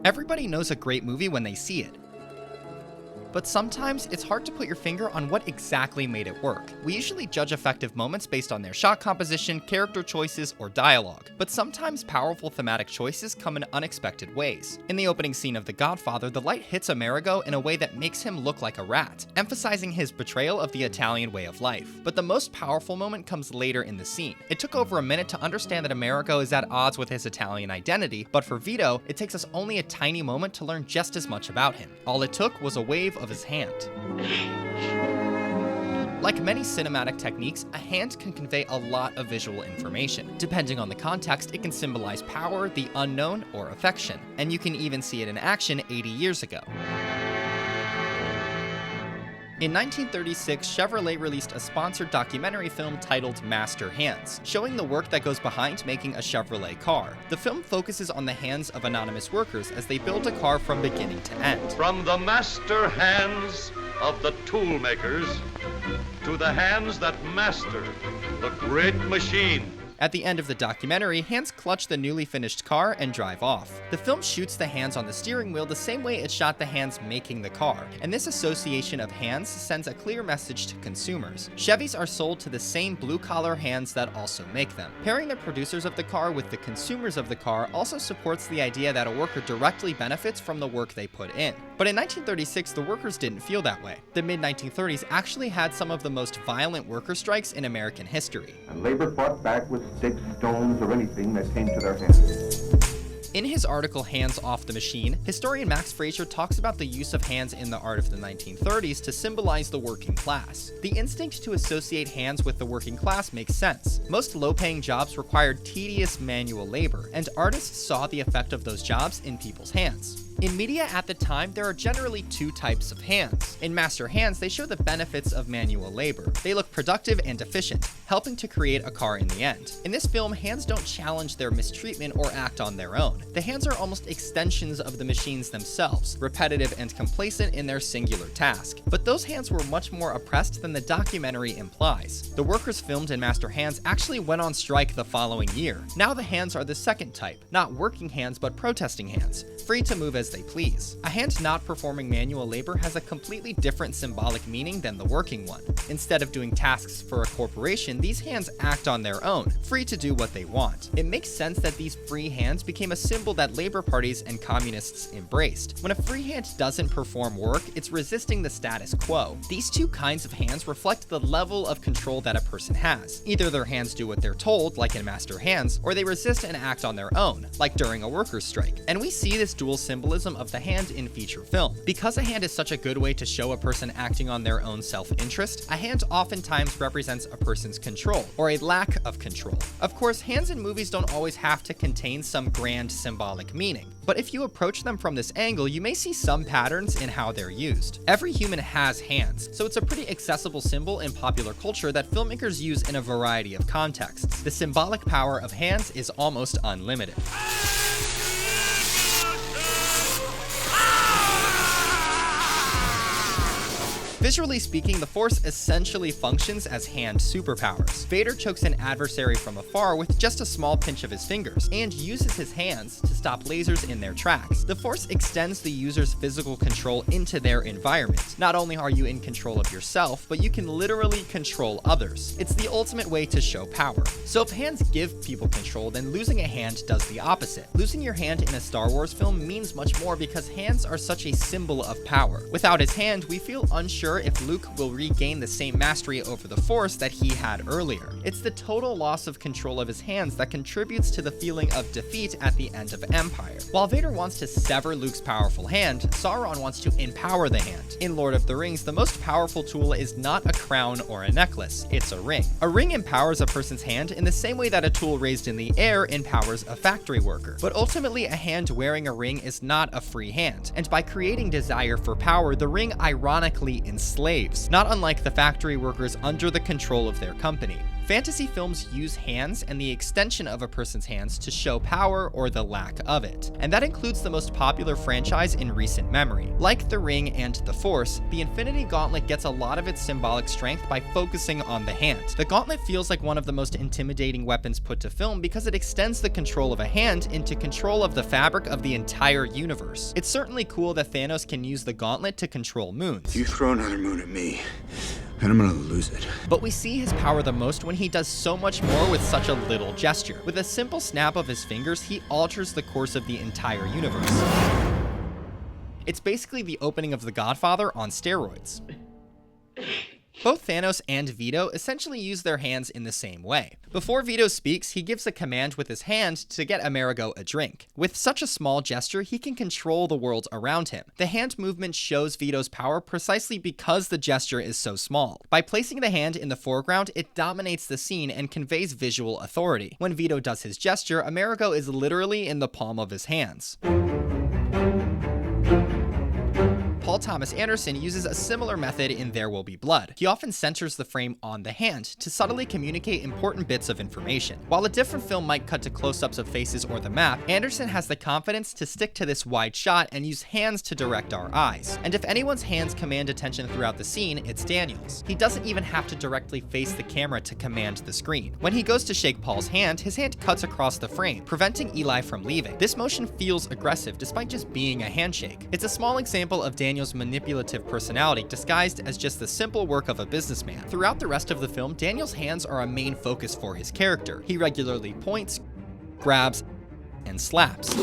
Everybody knows a great movie when they see it. But sometimes it's hard to put your finger on what exactly made it work. We usually judge effective moments based on their shot composition, character choices, or dialogue. But sometimes powerful thematic choices come in unexpected ways. In the opening scene of The Godfather, the light hits Amerigo in a way that makes him look like a rat, emphasizing his betrayal of the Italian way of life. But the most powerful moment comes later in the scene. It took over a minute to understand that Amerigo is at odds with his Italian identity, but for Vito, it takes us only a tiny moment to learn just as much about him. All it took was a wave of his hand. Like many cinematic techniques, a hand can convey a lot of visual information. Depending on the context, it can symbolize power, the unknown, or affection. And you can even see it in action 80 years ago. In 1936, Chevrolet released a sponsored documentary film titled Master Hands, showing the work that goes behind making a Chevrolet car. The film focuses on the hands of anonymous workers as they build a car from beginning to end. From the master hands of the tool makers to the hands that master the great machine. At the end of the documentary, hands clutch the newly finished car and drive off. The film shoots the hands on the steering wheel the same way it shot the hands making the car, and this association of hands sends a clear message to consumers. Chevys are sold to the same blue-collar hands that also make them. Pairing the producers of the car with the consumers of the car also supports the idea that a worker directly benefits from the work they put in. But in 1936, the workers didn't feel that way. The mid-1930s actually had some of the most violent worker strikes in American history. And labor fought back with sticks, stones, or anything that came to their hands. In his article Hands Off the Machine, historian Max Fraser talks about the use of hands in the art of the 1930s to symbolize the working class. The instinct to associate hands with the working class makes sense. Most low-paying jobs required tedious manual labor, and artists saw the effect of those jobs in people's hands. In media at the time, there are generally two types of hands. In master hands, they show the benefits of manual labor. They look productive and efficient, helping to create a car in the end. In this film, hands don't challenge their mistreatment or act on their own. The hands are almost extensions of the machines themselves, repetitive and complacent in their singular task. But those hands were much more oppressed than the documentary implies. The workers filmed in Master Hands actually went on strike the following year. Now the hands are the second type, not working hands but protesting hands, free to move as they please. A hand not performing manual labor has a completely different symbolic meaning than the working one. Instead of doing tasks for a corporation, these hands act on their own, free to do what they want. It makes sense that these free hands became a symbol that labor parties and communists embraced. When a free hand doesn't perform work, it's resisting the status quo. These two kinds of hands reflect the level of control that a person has. Either their hands do what they're told, like in Master Hands, or they resist and act on their own, like during a workers' strike. And we see this dual symbolism of the hand in feature film. Because a hand is such a good way to show a person acting on their own self-interest, a hand oftentimes represents a person's control, or a lack of control. Of course, hands in movies don't always have to contain some grand symbolic meaning, but if you approach them from this angle, you may see some patterns in how they're used. Every human has hands, so it's a pretty accessible symbol in popular culture that filmmakers use in a variety of contexts. The symbolic power of hands is almost unlimited. Visually speaking, the Force essentially functions as hand superpowers. Vader chokes an adversary from afar with just a small pinch of his fingers, and uses his hands to stop lasers in their tracks. The Force extends the user's physical control into their environment. Not only are you in control of yourself, but you can literally control others. It's the ultimate way to show power. So if hands give people control, then losing a hand does the opposite. Losing your hand in a Star Wars film means much more because hands are such a symbol of power. Without his hand, we feel unsure if Luke will regain the same mastery over the Force that he had earlier. It's the total loss of control of his hands that contributes to the feeling of defeat at the end of Empire. While Vader wants to sever Luke's powerful hand, Sauron wants to empower the hand. In Lord of the Rings, the most powerful tool is not a crown or a necklace, it's a ring. A ring empowers a person's hand in the same way that a tool raised in the air empowers a factory worker. But ultimately, a hand wearing a ring is not a free hand, and by creating desire for power, the ring ironically enslaves, not unlike the factory workers under the control of their company. Fantasy films use hands and the extension of a person's hands to show power or the lack of it, and that includes the most popular franchise in recent memory. Like The Ring and The Force, the Infinity Gauntlet gets a lot of its symbolic strength by focusing on the hand. The gauntlet feels like one of the most intimidating weapons put to film because it extends the control of a hand into control of the fabric of the entire universe. It's certainly cool that Thanos can use the gauntlet to control moons. You throw another moon at me, and I'm gonna lose it. But we see his power the most when he does so much more with such a little gesture. With a simple snap of his fingers, he alters the course of the entire universe. It's basically the opening of The Godfather on steroids. Both Thanos and Vito essentially use their hands in the same way. Before Vito speaks, he gives a command with his hand to get Amerigo a drink. With such a small gesture, he can control the world around him. The hand movement shows Vito's power precisely because the gesture is so small. By placing the hand in the foreground, it dominates the scene and conveys visual authority. When Vito does his gesture, Amerigo is literally in the palm of his hands. Paul Thomas Anderson uses a similar method in There Will Be Blood. He often centers the frame on the hand to subtly communicate important bits of information. While a different film might cut to close-ups of faces or the map, Anderson has the confidence to stick to this wide shot and use hands to direct our eyes. And if anyone's hands command attention throughout the scene, it's Daniel's. He doesn't even have to directly face the camera to command the screen. When he goes to shake Paul's hand, his hand cuts across the frame, preventing Eli from leaving. This motion feels aggressive despite just being a handshake. It's a small example of Daniel's manipulative personality disguised as just the simple work of a businessman. Throughout the rest of the film, Daniel's hands are a main focus for his character. He regularly points, grabs, and slaps.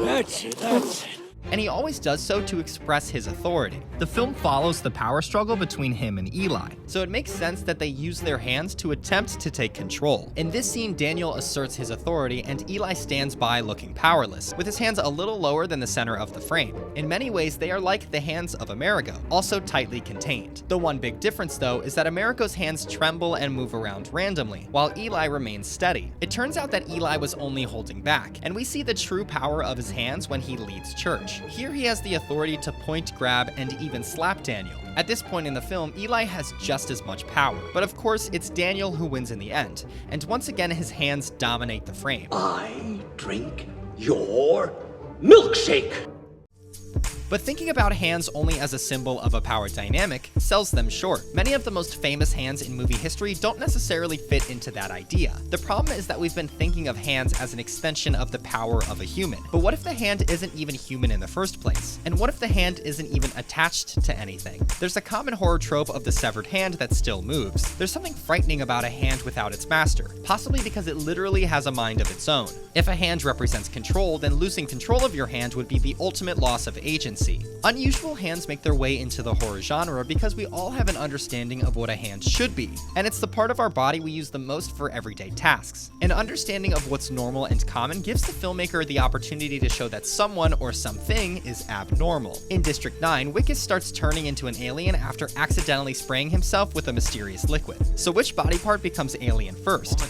That's it. And he always does so to express his authority. The film follows the power struggle between him and Eli, so it makes sense that they use their hands to attempt to take control. In this scene, Daniel asserts his authority and Eli stands by looking powerless, with his hands a little lower than the center of the frame. In many ways, they are like the hands of Amerigo, also tightly contained. The one big difference though is that Amerigo's hands tremble and move around randomly, while Eli remains steady. It turns out that Eli was only holding back, and we see the true power of his hands when he leads church. Here he has the authority to point, grab, and even slap Daniel. At this point in the film, Eli has just as much power. But of course, it's Daniel who wins in the end, and once again his hands dominate the frame. I drink your milkshake. But thinking about hands only as a symbol of a power dynamic sells them short. Many of the most famous hands in movie history don't necessarily fit into that idea. The problem is that we've been thinking of hands as an extension of the power of a human. But what if the hand isn't even human in the first place? And what if the hand isn't even attached to anything? There's a common horror trope of the severed hand that still moves. There's something frightening about a hand without its master, possibly because it literally has a mind of its own. If a hand represents control, then losing control of your hand would be the ultimate loss of agency. Unusual hands make their way into the horror genre because we all have an understanding of what a hand should be, and it's the part of our body we use the most for everyday tasks. An understanding of what's normal and common gives the filmmaker the opportunity to show that someone or something is abnormal. In District 9, Wickus starts turning into an alien after accidentally spraying himself with a mysterious liquid. So which body part becomes alien first?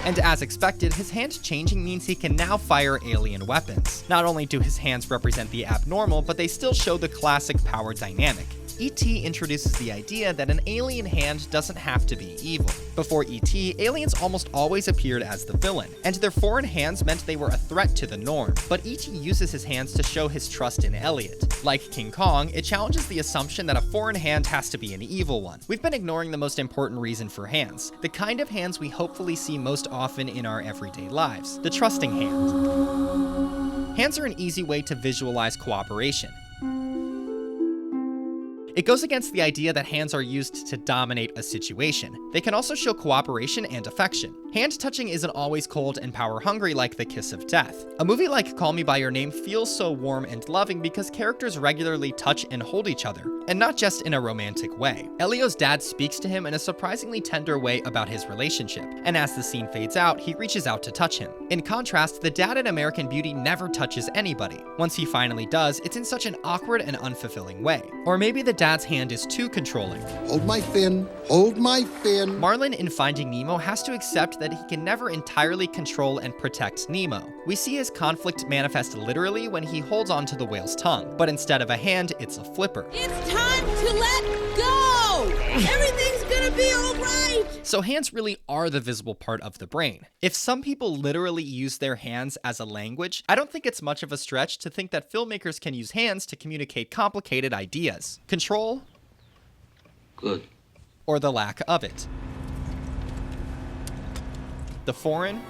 And as expected, his hand changing means he can now fire alien weapons. Not only do his hands represent the abnormal, but they still show the classic power dynamic. E.T. introduces the idea that an alien hand doesn't have to be evil. Before E.T., aliens almost always appeared as the villain, and their foreign hands meant they were a threat to the norm. But E.T. uses his hands to show his trust in Elliot. Like King Kong, it challenges the assumption that a foreign hand has to be an evil one. We've been ignoring the most important reason for hands, the kind of hands we hopefully see most often in our everyday lives, the trusting hand. Hands are an easy way to visualize cooperation. It goes against the idea that hands are used to dominate a situation. They can also show cooperation and affection. Hand touching isn't always cold and power-hungry like The Kiss of Death. A movie like Call Me By Your Name feels so warm and loving because characters regularly touch and hold each other, and not just in a romantic way. Elio's dad speaks to him in a surprisingly tender way about his relationship, and as the scene fades out, he reaches out to touch him. In contrast, the dad in American Beauty never touches anybody. Once he finally does, it's in such an awkward and unfulfilling way. Or maybe the dad dad's hand is too controlling. Hold my fin. Hold my fin. Marlin in Finding Nemo has to accept that he can never entirely control and protect Nemo. We see his conflict manifest literally when he holds onto the whale's tongue, but instead of a hand, it's a flipper. It's time to let go! Everything's gonna be alright! So hands really are the visible part of the brain. If some people literally use their hands as a language, I don't think it's much of a stretch to think that filmmakers can use hands to communicate complicated ideas. Control? Good. Or the lack of it. The foreign?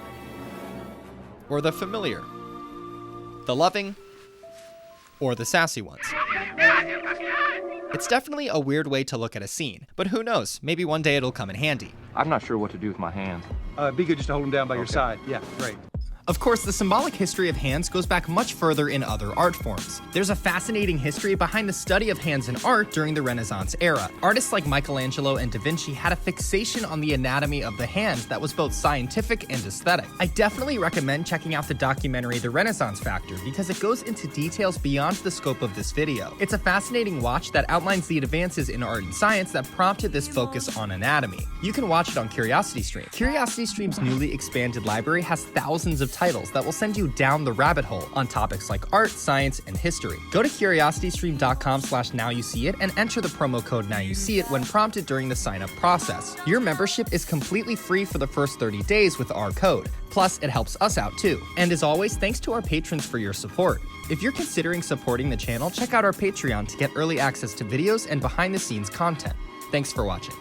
Or the familiar? The loving? Or the sassy ones? It's definitely a weird way to look at a scene, but who knows, maybe one day it'll come in handy. I'm not sure what to do with my hands. Be good just to hold them down by your side. Yeah, great. Of course, the symbolic history of hands goes back much further in other art forms. There's a fascinating history behind the study of hands in art during the Renaissance era. Artists like Michelangelo and Da Vinci had a fixation on the anatomy of the hands that was both scientific and aesthetic. I definitely recommend checking out the documentary The Renaissance Factor because it goes into details beyond the scope of this video. It's a fascinating watch that outlines the advances in art and science that prompted this focus on anatomy. You can watch it on CuriosityStream. CuriosityStream's newly expanded library has thousands of titles that will send you down the rabbit hole on topics like art, science, and history. Go to curiositystream.com/nowyousseeit and enter the promo code NowYouSeeIt when prompted during the sign-up process. Your membership is completely free for the first 30 days with our code. Plus, it helps us out too. And as always, thanks to our patrons for your support. If you're considering supporting the channel, check out our Patreon to get early access to videos and behind-the-scenes content. Thanks for watching.